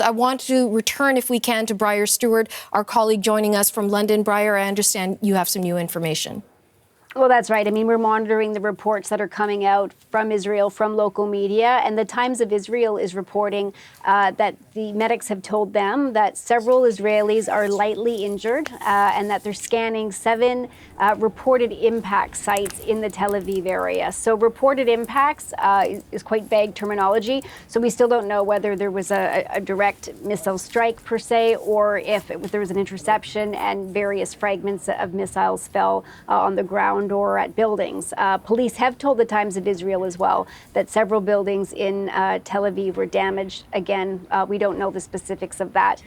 I want to return, if we can, to Briar Stewart, our colleague joining us from London. Briar, I understand you have some new information. Well, that's right. I mean, we're monitoring the reports that are coming out from Israel, from local media, and the Times of Israel is reporting that the medics have told them that several Israelis are lightly injured and that they're scanning 7 reported impact sites in the Tel Aviv area. So reported impacts is quite vague terminology. So we still don't know whether there was a direct missile strike per se, or if there was an interception and various fragments of missiles fell on the ground or at buildings. Police have told the Times of Israel as well that several buildings in Tel Aviv were damaged. Again, we don't know the specifics of that.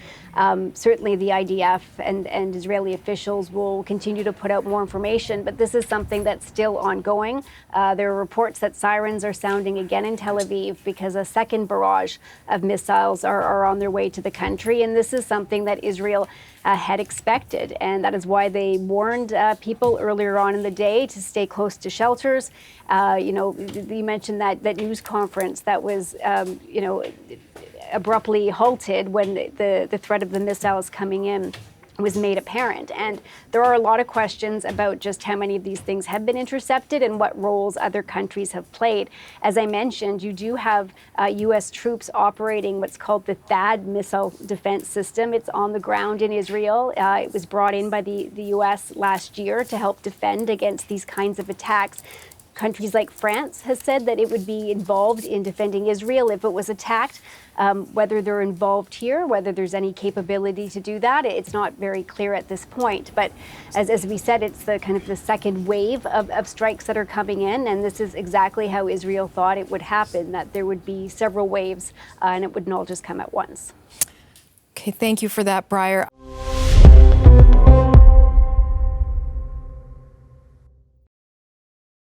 Certainly the IDF and Israeli officials will continue to put out more information, but this is something that's still ongoing. There are reports that sirens are sounding again in Tel Aviv because a second barrage of missiles are on their way to the country, and this is something that Israel had expected, and that is why they warned people earlier on in the day to stay close to shelters. You mentioned that news conference that was, abruptly halted when the threat of the missiles coming in was made apparent. And there are a lot of questions about just how many of these things have been intercepted and what roles other countries have played. As I mentioned, you do have U.S. troops operating what's called the THAAD missile defense system. It's on the ground in Israel. It was brought in by the U.S. last year to help defend against these kinds of attacks. Countries like France has said that it would be involved in defending Israel if it was attacked. Whether they're involved here, whether there's any capability to do that, it's not very clear at this point. But as we said, it's the kind of the second wave of strikes that are coming in, and this is exactly how Israel thought it would happen, that there would be several waves and it wouldn't all just come at once. Okay, thank you for that, Briar.